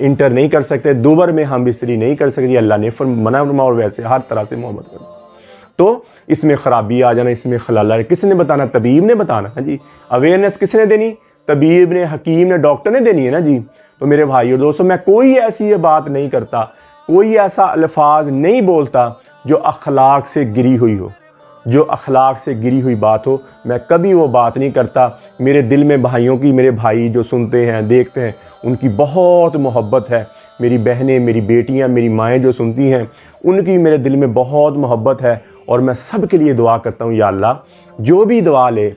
Inter نہیں کر سکتے، دوبر میں ہم بستری نہیں کر سکتے، اللہ نے منع فرمایا، اور ویسے ہر طرح سے محبت کرنا۔ تو اس میں خرابی آ جانا، اس میں خلل ہے، کس نے بتانا؟ طبیب نے بتانا ہے جی۔ اویئرنیس کس نے دینی؟ طبیب نے، حکیم نے، ڈاکٹر نے دینی ہے نا جی۔ تو میرے بھائی اور دوستوں، میں کوئی ایسی بات نہیں کرتا، کوئی ایسا الفاظ نہیں بولتا جو اخلاق سے گری ہوئی ہو، جو اخلاق سے گری ہوئی بات ہو، میں کبھی وہ بات نہیں کرتا۔ میرے دل میں بھائیوں کی، میرے بھائی جو سنتے ہیں دیکھتے ہیں، ان کی بہت محبت ہے، میری بہنیں، میری بیٹیاں، میری مائیں جو سنتی ہیں، ان کی میرے دل میں بہت محبت ہے، اور میں سب کے لیے دعا کرتا ہوں، یا اللہ جو بھی دعا لے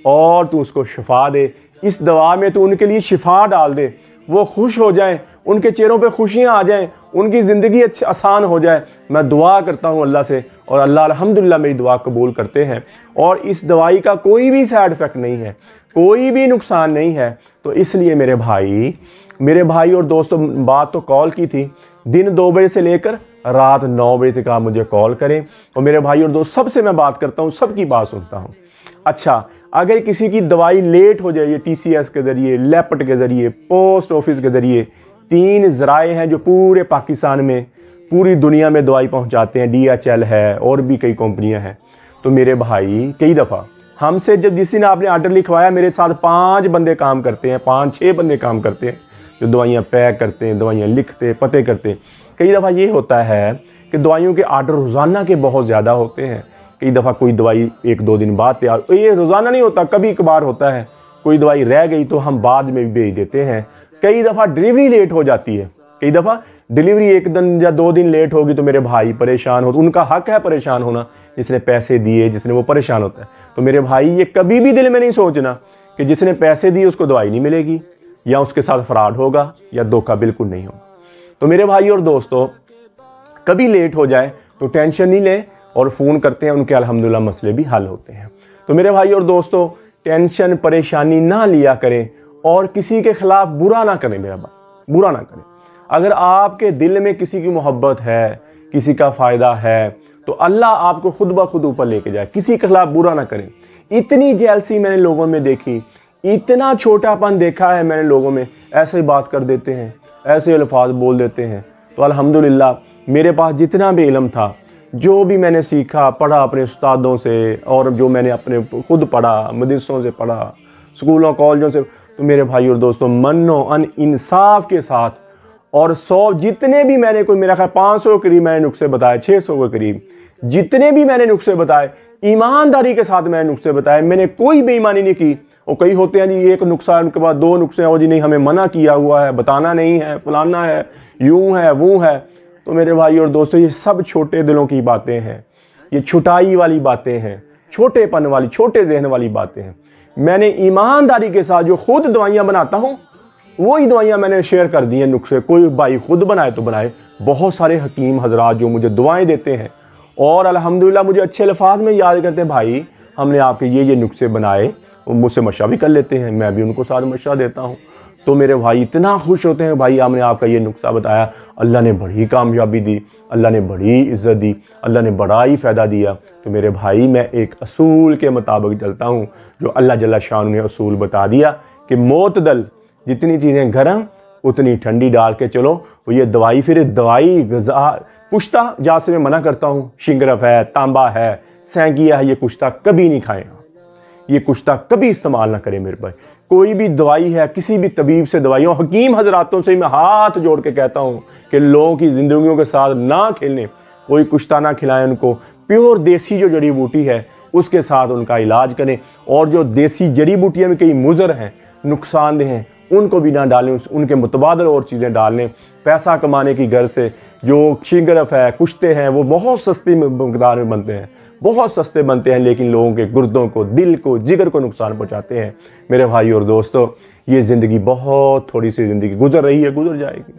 اور تو اس کو شفا دے، اس دعا میں تو ان کے لیے شفا ڈال دے، وہ خوش ہو جائیں، ان کے چہروں پہ خوشیاں آ جائیں، ان کی زندگی آسان ہو جائے۔ میں دعا کرتا ہوں اللہ سے، اور اللہ الحمدللہ میری دعا قبول کرتے ہیں، اور اس دوائی کا کوئی بھی سائیڈ افیکٹ نہیں ہے، کوئی بھی نقصان نہیں ہے۔ تو اس لیے میرے بھائی اور دوستوں، بات تو کال کی تھی، دن 2 بجے سے لے کر رات 9 بجے تک آپ مجھے کال کریں، اور میرے بھائی اور دوست سب سے میں بات کرتا ہوں، سب کی بات سنتا ہوں۔ اچھا، اگر کسی کی دوائی لیٹ ہو جائے، ٹی سی ایس کے ذریعے، لیپٹ کے ذریعے، پوسٹ آفس کے ذریعے، 3 ذرائع ہیں جو پورے پاکستان میں، پوری دنیا میں دوائی پہنچاتے ہیں، DHL ہے اور بھی کئی کمپنیاں ہیں۔ تو میرے بھائی، کئی دفعہ ہم سے جب جس دن آپ نے آرڈر لکھوایا، میرے ساتھ 5 بندے کام کرتے ہیں، 5-6 بندے کام کرتے ہیں، جو دوائیاں پیک کرتے ہیں، دوائیاں لکھتے، پتے کرتے ہیں۔ کئی دفعہ یہ ہوتا ہے کہ دوائیوں کے آرڈر روزانہ کے بہت زیادہ ہوتے ہیں، کئی دفعہ کوئی دوائی 1-2 دن بعد تیار، یہ روزانہ نہیں ہوتا، کبھی کبھار ہوتا ہے، کوئی دوائی رہ گئی تو ہم بعد میں بھی بھیج دیتے ہیں۔ کئی دفعہ ڈلیوری لیٹ ہو جاتی ہے، کئی دفعہ ڈلیوری 1 دن یا 2 دن لیٹ ہوگی تو میرے بھائی پریشان ہوتے، ان کا حق ہے پریشان ہونا، جس نے پیسے دیے، جس نے، وہ پریشان ہوتا ہے۔ تو میرے بھائی، یہ کبھی بھی دل میں نہیں سوچنا کہ جس نے پیسے دیے اس کو دوائی نہیں ملے گی، یا اس کے ساتھ فراڈ ہوگا، یا دھوکہ، بالکل نہیں ہوگا۔ تو میرے بھائی اور دوستو، کبھی لیٹ ہو جائے تو ٹینشن نہیں لیں، اور فون کرتے ہیں، ان کے الحمدللہ مسئلے بھی حل ہوتے ہیں۔ تو میرے بھائی اور دوستو، ٹینشن پریشانی نہ لیا کریں، اور کسی کے خلاف برا نہ کریں، میرا بھائی برا نہ کریں۔ اگر آپ کے دل میں کسی کی محبت ہے، کسی کا فائدہ ہے، تو اللہ آپ کو خود بخود اوپر لے کے جائے۔ کسی کے خلاف برا نہ کریں۔ اتنی جیلسی میں نے لوگوں میں دیکھی، اتنا چھوٹا پن دیکھا ہے میں نے لوگوں میں، ایسے بات کر دیتے ہیں، ایسے الفاظ بول دیتے ہیں۔ تو الحمدللہ میرے پاس جتنا بھی علم تھا، جو بھی میں نے سیکھا، پڑھا اپنے استادوں سے، اور جو میں نے اپنے خود پڑھا، مدرسوں سے پڑھا، سکولوں کالجوں سے، تو میرے بھائی اور دوستوں، من و انصاف کے ساتھ، اور 100 جتنے بھی میں نے، کوئی میرا خیال 500 کے قریب میں نے نسخے بتائے، 600 کے قریب جتنے بھی میں نے نسخے بتائے، ایمانداری کے ساتھ میں نے نسخے بتائے، میں نے کوئی بے ایمانی نہیں کی۔ اور کئی ہوتے ہیں جی 1 نسخہ، ان کے بعد 2 نسخے ہیں، اور جی نہیں ہمیں منع کیا ہوا ہے، بتانا نہیں ہے، فلانا ہے، یوں ہے، وہ ہے۔ تو میرے بھائی اور دوستو، یہ سب چھوٹے دلوں کی باتیں ہیں، یہ چھٹائی والی باتیں ہیں، چھوٹے پن والی، چھوٹے ذہن والی باتیں ہیں۔ میں نے ایمانداری کے ساتھ جو خود دوائیاں بناتا ہوں، وہی دوائیاں میں نے شیئر کر دی ہیں نسخے۔ کوئی بھائی خود بنائے تو بنائے، بہت سارے حکیم حضرات جو مجھے دعائیں دیتے ہیں، اور الحمدللہ مجھے اچھے الفاظ میں یاد کرتے ہیں، بھائی ہم نے آپ کے یہ نسخے بنائے، وہ مجھ سے مشورہ بھی کر لیتے ہیں، میں بھی ان کو ساتھ مشورہ دیتا ہوں۔ تو میرے بھائی اتنا خوش ہوتے ہیں، بھائی ہم نے آپ کا یہ نسخہ بتایا، اللہ نے بڑی کامیابی دی، اللہ نے بڑی عزت دی، اللہ نے بڑا ہی فائدہ دیا۔ تو میرے بھائی، میں ایک اصول کے مطابق چلتا ہوں، جو اللہ جل شان نے اصول بتا دیا کہ معتدل، جتنی چیزیں گرم اتنی ٹھنڈی ڈال کے چلو۔ وہ یہ دوائی، پھر دوائی غذا کشتہ جہاں سے میں منع کرتا ہوں، شنگرف ہے، تانبا ہے، سینگیا ہے، یہ کشتہ کبھی نہیں کھائیں، یہ کشتہ کبھی استعمال نہ کریں میرے بھائی۔ کوئی بھی دوائی ہے، کسی بھی طبیب سے دوائیوں، حکیم حضراتوں سے میں ہاتھ جوڑ کے کہتا ہوں کہ لوگوں کی زندگیوں کے ساتھ نہ کھیلیں، کوئی کشتہ نہ کھلائیں ان کو۔ پیور دیسی جو جڑی بوٹی ہے اس کے ساتھ ان کا علاج کریں، اور جو دیسی جڑی بوٹیاں میں کئی مضر ہیں، نقصان دہ ہیں، ان کو بھی نہ ڈالیں، ان کے متبادل اور چیزیں ڈالیں۔ پیسہ کمانے کی غرض سے جو شنگرف ہے، کشتے ہیں، وہ بہت سستی مقدار میں بنتے ہیں، بہت سستے بنتے ہیں، لیکن لوگوں کے گردوں کو، دل کو، جگر کو نقصان پہنچاتے ہیں۔ میرے بھائی اور دوستو، یہ زندگی بہت تھوڑی سی زندگی گزر رہی ہے، گزر جائے گی۔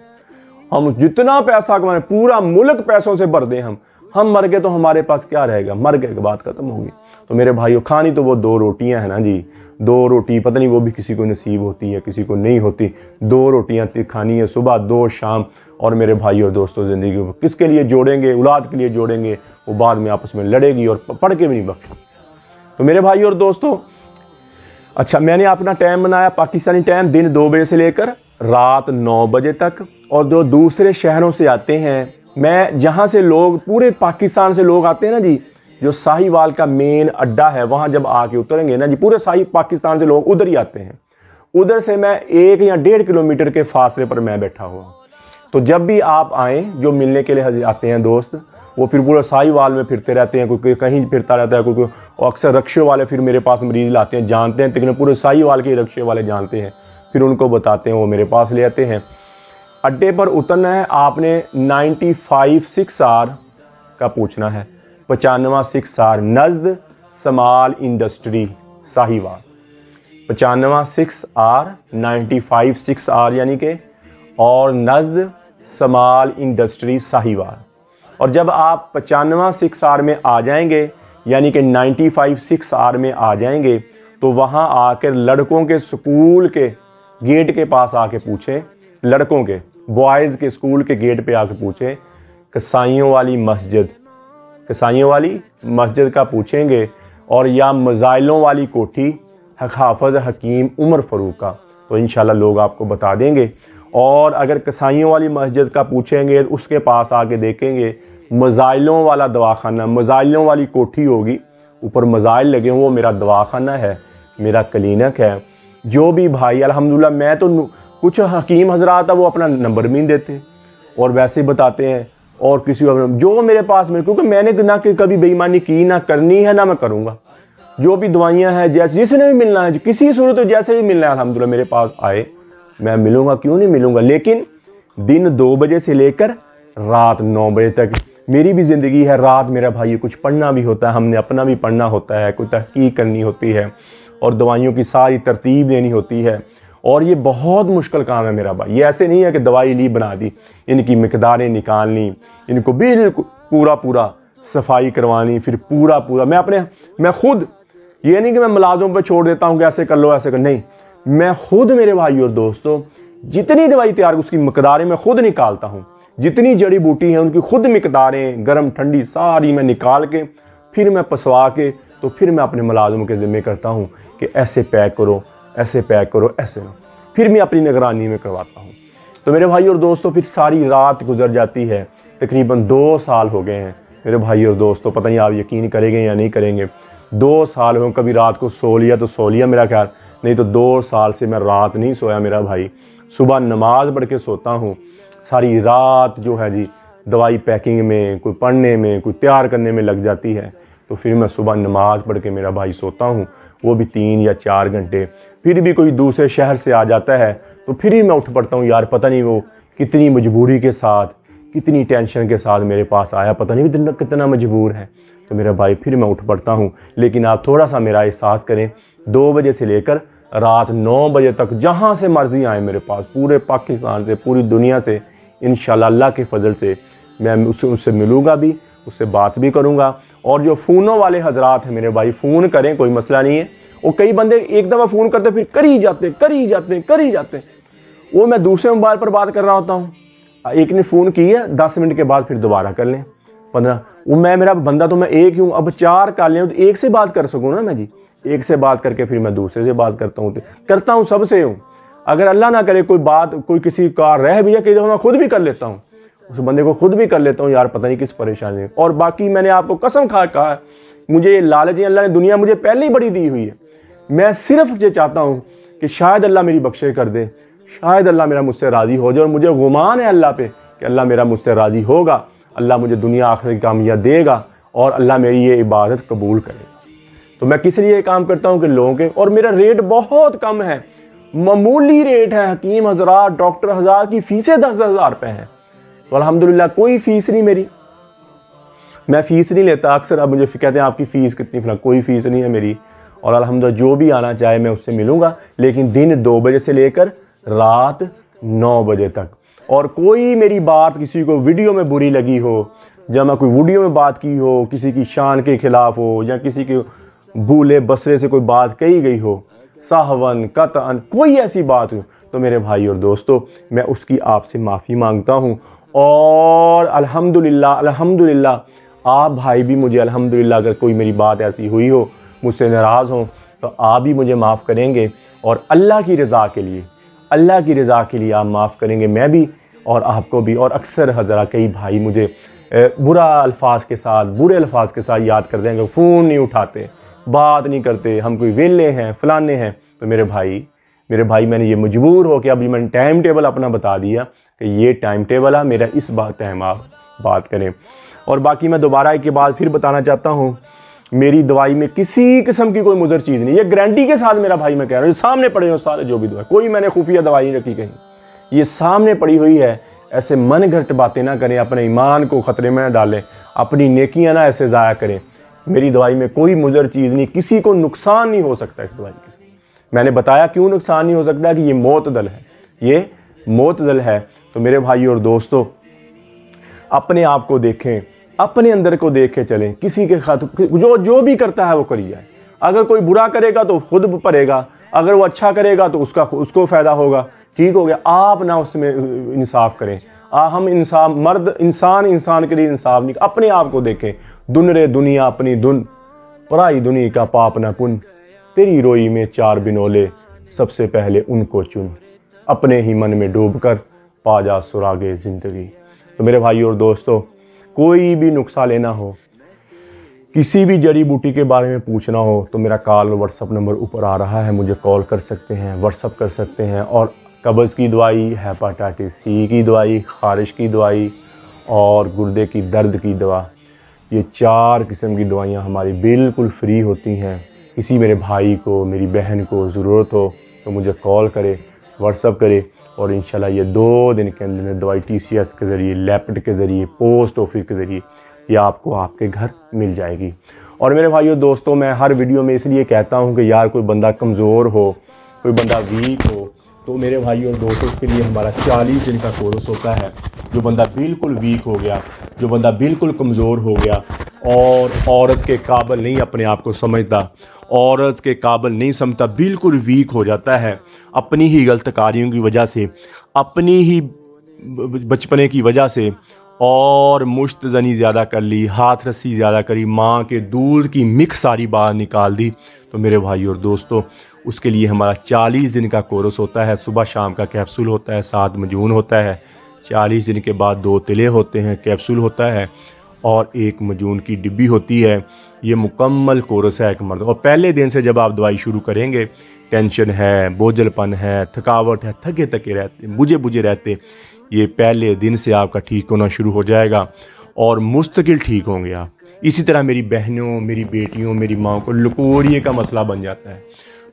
ہم جتنا پیسہ کمائیں، پورا ملک پیسوں سے بھر دیں، ہم مر گئے تو ہمارے پاس کیا رہے گا؟ مر گئے کے بعد ختم ہوگی۔ تو میرے بھائیو، کھانی تو وہ 2 روٹیاں ہیں نا جی، 2 روٹی، پتہ نہیں وہ بھی کسی کو نصیب ہوتی ہے، کسی کو نہیں ہوتی۔ 2 روٹیاں کھانی ہے، صبح 2 شام۔ اور میرے بھائی اور دوستو، زندگی کو کس کے لیے جوڑیں گے؟ اولاد کے لیے جوڑیں گے، وہ بعد میں آپس میں لڑے گی اور پڑھ کے بھی نہیں بخشے۔ تو میرے بھائی اور دوستو، اچھا، میں نے اپنا ٹائم بنایا، پاکستانی ٹائم، دن 2 بجے سے لے کر رات 9 بجے تک، اور جو دوسرے شہروں سے آتے ہیں، میں جہاں سے لوگ پورے پاکستان سے لوگ آتے ہیں نا جی، جو ساہیوال کا مین اڈا ہے وہاں جب آ کے اتریں گے نا جی، پورے پاکستان سے لوگ ادھر ہی آتے ہیں، ادھر سے میں 1 یا 1.5 کلومیٹر کے فاصلے پر میں بیٹھا ہوا ہوں۔ تو جب بھی آپ آئیں، جو ملنے کے لیے آتے ہیں دوست، وہ پھر پورا ساہیوال میں پھرتے رہتے ہیں، کوئی کہیں پھرتا رہتا ہے، کوئی اکثر رکشے والے پھر میرے پاس مریض لاتے ہیں، جانتے ہیں تقریباً پورے ساہیوال کے رکشے والے جانتے ہیں، پھر ان کو بتاتے ہیں، وہ میرے پاس لے آتے ہیں۔ اڈے پر اترنا ہے آپ نے 95 6R کا پوچھنا ہے، 95 6R نزد small industry Sahiwal, 95 6R 95 6R یعنی کہ، اور نزد سمال انڈسٹری ساہیوال۔ اور جب آپ 95 6R میں آ جائیں گے، یعنی کہ 95 6R میں آ جائیں گے، تو وہاں آ کر لڑکوں کے سکول کے گیٹ کے پاس آ کے پوچھیں، لڑکوں کے بوائز کے سکول کے گیٹ پہ آ کے پوچھیں کسائیوں والی مسجد، کسائیوں والی مسجد کا پوچھیں گے، اور یا مزائلوں والی کوٹھی حافظ حکیم عمر فاروق کا، تو انشاءاللہ لوگ آپ کو بتا دیں گے۔ اور اگر کسائیوں والی مسجد کا پوچھیں گے، اس کے پاس آ کے دیکھیں گے مزائلوں والا دواخانہ، مزائلوں والی کوٹھی ہوگی، اوپر مزائل لگے ہوں، وہ میرا دواخانہ ہے، میرا کلینک ہے۔ جو بھی بھائی الحمدللہ، میں تو کچھ حکیم حضرات ہیں وہ اپنا نمبر بھی نہیں دیتے اور ویسے بتاتے ہیں، اور کسی جو میرے پاس میں، کیونکہ میں نے نہ کبھی بے ایمانی کی، نہ کرنی ہے، نہ میں کروں گا۔ جو بھی دوائیاں ہیں، جیسے جس نے بھی ملنا ہے، کسی صورت جیسے بھی ملنا ہے، الحمدللہ میرے پاس آئے، میں ملوں گا، کیوں نہیں ملوں گا۔ لیکن دن 2 بجے سے لے کر رات 9 بجے تک میری بھی زندگی ہے۔ رات میرا بھائی کچھ پڑھنا بھی ہوتا ہے، ہم نے اپنا بھی پڑھنا ہوتا ہے، کوئی تحقیق کرنی ہوتی ہے، اور دوائیوں کی ساری ترتیب دینی ہوتی ہے، اور یہ بہت مشکل کام ہے میرا بھائی۔ یہ ایسے نہیں ہے کہ دوائی لی بنا دی، ان کی مقداریں نکالنی، ان کو بالکل پورا صفائی کروانی، پھر پورا میں خود، یہ نہیں کہ میں ملازموں پہ چھوڑ دیتا ہوں کہ ایسے کر لو ایسے کر، نہیں، میں خود میرے بھائی اور دوستوں جتنی دوائی تیار اس کی مقداریں میں خود نکالتا ہوں، جتنی جڑی بوٹی ہیں ان کی خود مقداریں گرم ٹھنڈی ساری میں نکال کے پھر میں پسوا کے تو پھر میں اپنے ملازموں کے ذمہ کرتا ہوں کہ ایسے پیک کرو، ایسے پیک کرو، ایسے نہ، پھر میں اپنی نگرانی میں کرواتا ہوں۔ تو میرے بھائی اور دوستوں پھر ساری رات گزر جاتی ہے، تقریباً 2 سال ہو گئے ہیں میرے بھائی اور دوستوں، پتہ نہیں آپ یقین کریں گے یا نہیں کریں گے، 2 سال ہو، کبھی رات کو سو لیا میرا خیال، نہیں تو 2 سال سے میں رات نہیں سویا میرا بھائی۔ صبح نماز پڑھ کے سوتا ہوں، ساری رات جو ہے جی دوائی پیکنگ میں، کوئی پڑھنے میں، کوئی تیار کرنے میں لگ جاتی ہے، تو پھر میں صبح نماز پڑھ کے میرا بھائی سوتا ہوں، وہ بھی 3 یا 4 گھنٹے۔ پھر بھی کوئی دوسرے شہر سے آ جاتا ہے تو پھر ہی میں اٹھ پڑتا ہوں، یار پتہ نہیں وہ کتنی مجبوری کے ساتھ، کتنی ٹینشن کے ساتھ میرے پاس آیا، پتہ نہیں کتنا مجبور ہے، تو میرا بھائی پھر میں اٹھ پڑتا ہوں۔ لیکن آپ تھوڑا سا میرا احساس کریں، 2 بجے سے لے کر رات 9 بجے تک جہاں سے مرضی آئیں میرے پاس، پورے پاکستان سے، پوری دنیا سے، انشاءاللہ اللہ کے فضل سے میں اس سے ملوں گا بھی، اس سے بات بھی کروں گا۔ اور جو فونوں والے حضرات ہیں میرے بھائی، فون کریں، کوئی مسئلہ نہیں ہے، اور کئی بندے ایک دفعہ فون کرتے پھر کر ہی جاتے ہیں، وہ میں دوسرے موبائل پر بات کر رہا ہوتا ہوں، ایک نے فون کی ہے 10 منٹ کے بعد پھر دوبارہ کر لیں 15، وہ میرا بندہ تو میں ایک ہی ہوں، اب 4 کر لیں تو ایک سے بات کر سکوں نا میں جی، ایک سے بات کر کے پھر میں دوسرے سے بات کرتا ہوں، سب سے ہوں۔ اگر اللہ نہ کرے کوئی بات، کوئی کسی کا رہ بھی جائے، کئی دفعہ میں خود بھی کر لیتا ہوں، اس بندے کو خود بھی کر لیتا ہوں، یار پتہ نہیں کس پریشانی ہے۔ اور باقی میں نے آپ کو قسم کھا کہا، مجھے یہ لالچ ہے، اللہ نے دنیا مجھے پہلے ہی بڑی دی ہوئی ہے، میں صرف یہ چاہتا ہوں کہ شاید اللہ میری بخشے کر دے، شاید اللہ میرا مجھ سے راضی ہو جائے، اور مجھے گمان ہے اللہ پہ کہ اللہ میرا مجھ سے راضی ہوگا، اللہ مجھے دنیا آخرت کی کامیابی دے گا، اور اللہ میری یہ عبادت قبول کرے گا۔ تو میں کس لیے یہ کام کرتا ہوں کہ لوگوں کے، اور میرا ریٹ بہت کم ہے، معمولی ریٹ ہے، حکیم حضرات، ڈاکٹر حضرات کی فیسیں 10,000 روپے ہیں، تو الحمدللہ کوئی فیس نہیں میری، میں فیس نہیں لیتا۔ اکثر اب مجھے کہتے ہیں آپ کی فیس کتنی، فلاں، کوئی فیس نہیں ہے میری، اور الحمدللہ جو بھی آنا چاہے میں اس سے ملوں گا، لیکن دن 2 بجے سے لے کر رات 9 بجے تک۔ اور کوئی میری بات کسی کو ویڈیو میں بری لگی ہو، یا میں کوئی ویڈیو میں بات کی ہو، کسی کی شان کے خلاف ہو، یا کسی کے بھولے بسرے سے کوئی بات کہی گئی ہو، سہون قطعاً کوئی ایسی بات ہو، تو میرے بھائی اور دوستو میں اس کی آپ سے معافی مانگتا ہوں۔ اور الحمدللہ آپ بھائی بھی مجھے الحمدللہ اگر کوئی میری بات ایسی ہوئی ہو، مجھ سے ناراض ہوں، تو آپ بھی مجھے معاف کریں گے، اور اللہ کی رضا کے لیے، اللہ کی رضا کے لیے آپ معاف کریں گے، میں بھی اور آپ کو بھی۔ اور اکثر حضرات کئی بھائی مجھے برے الفاظ کے ساتھ یاد کر دیں گے، فون نہیں اٹھاتے، بات نہیں کرتے، ہم کوئی ویلے ہیں، فلانے ہیں۔ تو میرے بھائی میں نے یہ مجبور ہو کہ اب میں نے ٹائم ٹیبل اپنا بتا دیا کہ یہ ٹائم ٹیبل ہے میرا، اس ٹائم آپ بات کریں۔ اور باقی میں دوبارہ ایک بات پھر بتانا چاہتا ہوں، میری دوائی میں کسی قسم کی کوئی مضر چیز نہیں، یہ گارنٹی کے ساتھ میرا بھائی میں کہہ رہا ہوں، سامنے پڑے ہوں سارے جو بھی دوائی، کوئی میں نے خفیہ دوائی نہیں رکھی کہیں، یہ سامنے پڑی ہوئی ہے۔ ایسے من گھٹ باتیں نہ کریں، اپنے ایمان کو خطرے میں نہ ڈالیں، اپنی نیکیاں نہ ایسے ضائع کریں۔ میری دوائی میں کوئی مضر چیز نہیں، کسی کو نقصان نہیں ہو سکتا اس دوائی کی۔ میں نے بتایا کیوں نقصان نہیں ہو سکتا کہ یہ معتدل ہے، یہ معتدل ہے۔ تو میرے بھائی اور دوستو، اپنے آپ کو دیکھیں، اپنے اندر کو دیکھ کے چلیں، کسی کے جو بھی کرتا ہے وہ کری جائے۔ اگر کوئی برا کرے گا تو خود پڑے گا، اگر وہ اچھا کرے گا تو اس کو فائدہ ہوگا، ٹھیک ہو گیا۔ آپ نہ اس میں انصاف کریں، ہم انسان کے لیے انصاف نہیں، اپنے آپ کو دیکھیں۔ دن رے دنیا اپنی دن، پرائی دنیا کا پاپ نہ کن، تیری روئی میں 4 بنولے، سب سے پہلے ان کو چن، اپنے ہی من میں ڈوب کر پا جا سراغے زندگی۔ تو میرے بھائی اور دوستو، کوئی بھی نسخہ لینا ہو، کسی بھی جڑی بوٹی کے بارے میں پوچھنا ہو تو میرا کال اور واٹس اپ نمبر اوپر آ رہا ہے، مجھے کال کر سکتے ہیں، واٹس اپ کر سکتے ہیں۔ اور قبض کی دوائی، ہیپاٹائٹس سی کی دوائی، خارش کی دوائی اور گردے کی درد کی دوا، یہ 4 قسم کی دوائیاں ہماری بالکل فری ہوتی ہیں۔ کسی میرے بھائی کو، میری بہن کو ضرورت ہو تو مجھے کال کرے، واٹس اپ کرے، اور انشاءاللہ یہ 2 دن کے اندر دوائی TCS کے ذریعے، لیپٹ کے ذریعے، پوسٹ آفس کے ذریعے یہ آپ کو آپ کے گھر مل جائے گی۔ اور میرے بھائیو دوستوں، میں ہر ویڈیو میں اس لیے کہتا ہوں کہ یار کوئی بندہ کمزور ہو، کوئی بندہ ویک ہو، تو میرے بھائیو دوستوں اس کے لیے ہمارا 40 دن کا کورس ہوتا ہے۔ جو بندہ بالکل ویک ہو گیا، جو بندہ بالکل کمزور ہو گیا اور عورت کے قابل نہیں اپنے آپ کو سمجھتا، عورت کے قابل نہیں سمجھتا، بالکل ویک ہو جاتا ہے اپنی ہی غلط کاریوں کی وجہ سے، اپنی ہی بچپنے کی وجہ سے، اور مشت زنی زیادہ کر لی، ہاتھ رسی زیادہ کری، ماں کے دودھ کی مکس ساری باہر نکال دی، تو میرے بھائی اور دوستو اس کے لیے ہمارا 40 دن کا کورس ہوتا ہے۔ صبح شام کا کیپسول ہوتا ہے، 7 مجون ہوتا ہے، 40 دن کے بعد 2 تلے ہوتے ہیں، کیپسول ہوتا ہے اور 1 مجون کی ڈبی ہوتی ہے۔ یہ مکمل کورس ہے ایک مرد۔ اور پہلے دن سے جب آپ دوائی شروع کریں گے، ٹینشن ہے، بوجھل پن ہے، تھکاوٹ ہے، تھکے رہتے، بجھے رہتے، یہ پہلے دن سے آپ کا ٹھیک ہونا شروع ہو جائے گا اور مستقل ٹھیک ہوں گے آپ۔ اسی طرح میری بہنوں، میری بیٹیوں، میری ماں کو لکوریے کا مسئلہ بن جاتا ہے،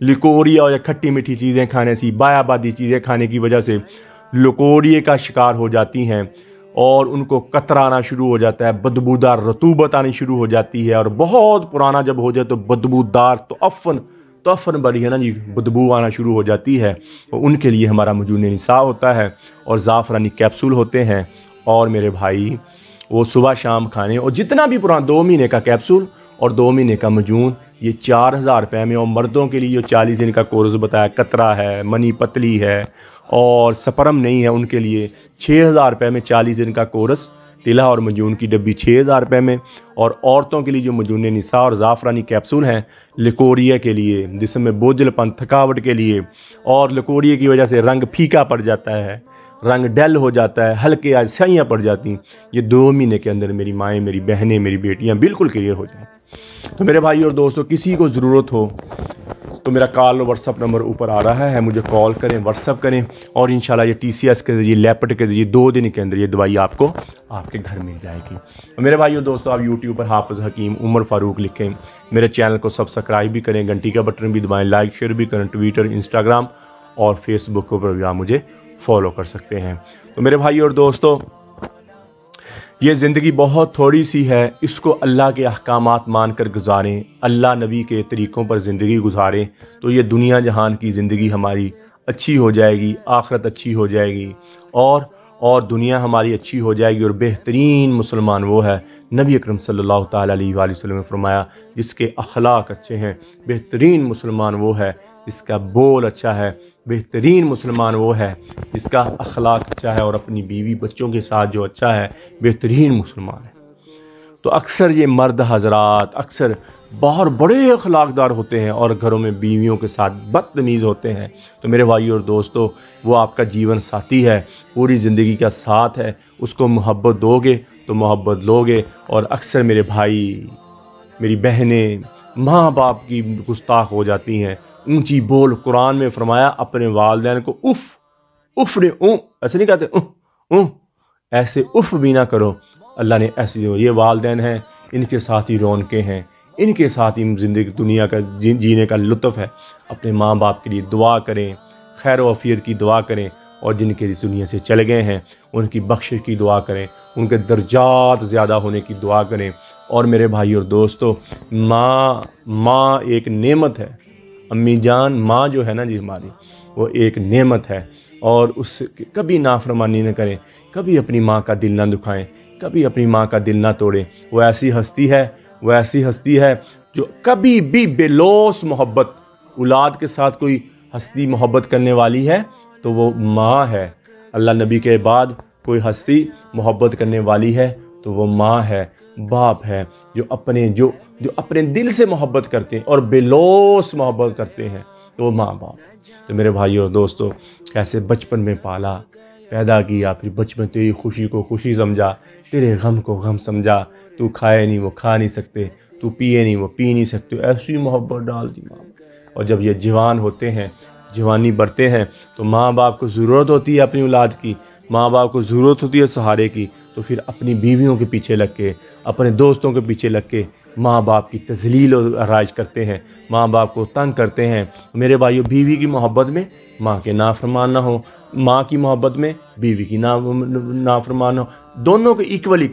لکوریا اور کھٹی میٹھی چیزیں کھانے سے، بایا بادی چیزیں کھانے کی وجہ سے لکوریے کا شکار ہو جاتی ہیں اور ان کو قطرہ آنا شروع ہو جاتا ہے، بدبودار رطوبت آنی شروع ہو جاتی ہے، اور بہت پرانا جب ہو جائے تو بدبودار توفن بڑی ہے نا جی، بدبو آنا شروع ہو جاتی ہے، تو ان کے لیے ہمارا مجون نساء ہوتا ہے اور زعفرانی کیپسول ہوتے ہیں۔ اور میرے بھائی وہ صبح شام کھانے، اور جتنا بھی پرانا 2 مہینے کا کیپسول اور 2 مہینے کا مجون، یہ 4000 روپے میں۔ اور مردوں کے لیے جو 40 دن کا کورس بتایا، قطرہ ہے، منی پتلی ہے اور سپرم نہیں ہے، ان کے لیے 6000 روپے میں 40 دن کا کورس، تلا اور مجون کی ڈبی 6000 روپے میں۔ اور عورتوں کے لیے جو مجون نساء اور زعفرانی کیپسول ہیں، لکوریا کے لیے، جسم میں بوجھل پن، تھکاوٹ کے لیے، اور لکوریا کی وجہ سے رنگ پھیکا پڑ جاتا ہے، رنگ ڈل ہو جاتا ہے، ہلکے سیاہیاں پڑ جاتی ہیں، یہ 2 مہینے کے اندر میری مائیں، میری بہنیں، میری بیٹیاں بالکل کلیئر ہو جائیں۔ تو میرے بھائی اور دوستو، کسی کو ضرورت ہو تو میرا کال اور واٹس اپ نمبر اوپر آ رہا ہے، مجھے کال کریں، واٹس اپ کریں، اور انشاءاللہ یہ TCS کے ذریعے، لیپٹ کے ذریعے 2 دن کے اندر یہ دوائی آپ کو آپ کے گھر مل جائے گی۔ اور میرے بھائی اور دوستو، آپ YouTube پر حافظ حکیم عمر فاروق لکھیں، میرے چینل کو سبسکرائب بھی کریں، گھنٹی کا بٹن بھی دبائیں، لائک شیئر بھی کریں، ٹویٹر، انسٹاگرام اور فیس بک پر بھی آپ مجھے فالو کر سکتے ہیں۔ تو میرے بھائی اور دوستو، یہ زندگی بہت تھوڑی سی ہے، اس کو اللہ کے احکامات مان کر گزاریں، اللہ نبی کے طریقوں پر زندگی گزاریں، تو یہ دنیا جہان کی زندگی ہماری اچھی ہو جائے گی، آخرت اچھی ہو جائے گی، اور دنیا ہماری اچھی ہو جائے گی۔ اور بہترین مسلمان وہ ہے، نبی اکرم صلی اللہ تعالیٰ علیہ وآلہ وسلم نے فرمایا، جس کے اخلاق اچھے ہیں۔ بہترین مسلمان وہ ہے جس کا بول اچھا ہے، بہترین مسلمان وہ ہے جس کا اخلاق اچھا ہے اور اپنی بیوی بچوں کے ساتھ جو اچھا ہے، بہترین مسلمان ہے۔ تو اکثر یہ مرد حضرات اکثر باہر بڑے اخلاقدار ہوتے ہیں اور گھروں میں بیویوں کے ساتھ بدتمیز ہوتے ہیں، تو میرے بھائیو اور دوستو وہ آپ کا جیون ساتھی ہے، پوری زندگی کا ساتھ ہے، اس کو محبت دو گے تو محبت لو گے۔ اور اکثر میرے بھائی، میری بہنیں ماں باپ کی گستاخ ہو جاتی ہیں، اونچی بول۔ قرآن میں فرمایا اپنے والدین کو اف نے ایسے نہیں کہتے ایسے اف بھی نہ کرو۔ اللہ نے ایسی یہ والدین ہیں، ان کے ساتھ ہی رونقیں ہیں، ان کے ساتھ ہی زندگی دنیا کا جینے کا لطف ہے۔ اپنے ماں باپ کے لیے دعا کریں، خیر و عافیت کی دعا کریں، اور جن کے اس دنیا سے چلے گئے ہیں ان کی بخشش کی دعا کریں، ان کے درجات زیادہ ہونے کی دعا کریں۔ اور میرے بھائی اور دوستو، ماں ایک نعمت ہے۔ امی جان، ماں جو ہے نا جی ہماری، وہ ایک نعمت ہے، اور اس سے کبھی نافرمانی نہ کریں، کبھی اپنی ماں کا دل نہ دکھائیں، کبھی اپنی ماں کا دل نہ توڑیں۔ وہ ایسی ہستی ہے جو کبھی بھی بے لوث محبت، اولاد کے ساتھ کوئی ہستی محبت کرنے والی ہے تو وہ ماں ہے۔ اللہ نبی کے بعد کوئی ہستی محبت کرنے والی ہے تو وہ ماں ہے، باپ ہے، جو اپنے دل سے محبت کرتے ہیں اور بے لوث محبت کرتے ہیں، تو وہ ماں باپ ہے۔ تو میرے بھائیو اور دوستو، کیسے بچپن میں پالا، پیدا کیا، پھر بچپن تیری خوشی کو خوشی سمجھا، تیرے غم کو غم سمجھا، تو کھائے نہیں وہ کھا نہیں سکتے، تو پیے نہیں وہ پی نہیں سکتے، ایسی محبت ڈال دی ماں۔ اور جب یہ جوان ہوتے ہیں، جوانی بڑھتے ہیں، تو ماں باپ کو ضرورت ہوتی ہے اپنی اولاد کی، ماں باپ کو ضرورت ہوتی ہے سہارے کی، تو پھر اپنی بیویوں کے پیچھے لگ کے، اپنے دوستوں کے پیچھے لگ کے ماں باپ کی تذلیل و رائج کرتے ہیں، ماں باپ کو تنگ کرتے ہیں۔ میرے بھائیو، بیوی کی محبت میں ماں کے نافرمان نہ ہو، ماں کی محبت میں بیوی کی نافرمان ہو، دونوں کے ایکول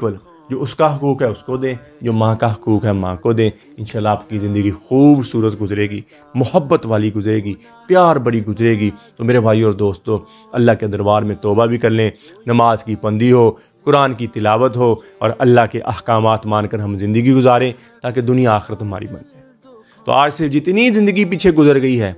جو اس کا حقوق ہے اس کو دیں، جو ماں کا حقوق ہے ماں کو دیں۔ انشاءاللہ آپ کی زندگی خوبصورت گزرے گی، محبت والی گزرے گی، پیار بڑی گزرے گی۔ تو میرے بھائیو اور دوستو، اللہ کے دربار میں توبہ بھی کر لیں، نماز کی پابندی ہو، قرآن کی تلاوت ہو، اور اللہ کے احکامات مان کر ہم زندگی گزاریں تاکہ دنیا آخرت ہماری بن جائے۔ تو آج سے جتنی زندگی پیچھے گزر گئی ہے،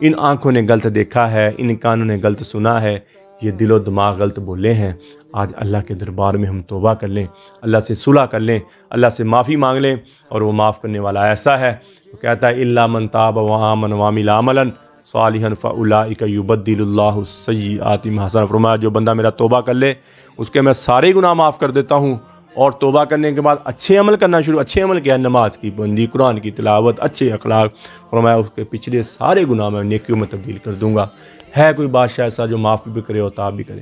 ان آنکھوں نے غلط دیکھا ہے، ان کانوں نے غلط سنا ہے، یہ دل و دماغ غلط بولے ہیں، آج اللہ کے دربار میں ہم توبہ کر لیں، اللہ سے صلح کر لیں، اللہ سے معافی مانگ لیں، اور وہ معاف کرنے والا ایسا ہے، وہ کہتا ہے الا من تاب وآمن وعمل عملا صالحا فاولئک یبدل اللہ السیئات حسنات۔ فرمایا جو بندہ میرا توبہ کر لے، اس کے میں سارے گناہ معاف کر دیتا ہوں، اور توبہ کرنے کے بعد اچھے عمل کرنا شروع، اچھے عمل کیا، نماز کی پابندی، قرآن کی تلاوت، اچھے اخلاق، فرمایا اس کے پچھلے سارے گناہ میں نیکیوں میں تبدیل کر دوں گا۔ ہے کوئی بادشاہ ایسا جو معافی بھی کرے اور تاب بھی کرے؟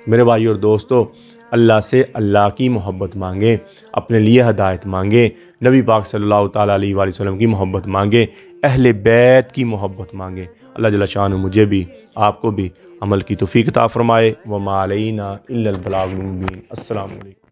میرے بھائی اور دوستو، اللہ سے اللہ کی محبت مانگیں، اپنے لیے ہدایت مانگیں، نبی پاک صلی اللہ تعالیٰ علیہ وآلہ وسلم کی محبت مانگیں، اہل بیت کی محبت مانگیں۔ اللہ جل شانہ مجھے بھی آپ کو بھی عمل کی توفیق عطا فرمائے۔ وما علینا الا البلاغ المبین۔ السلام علیکم۔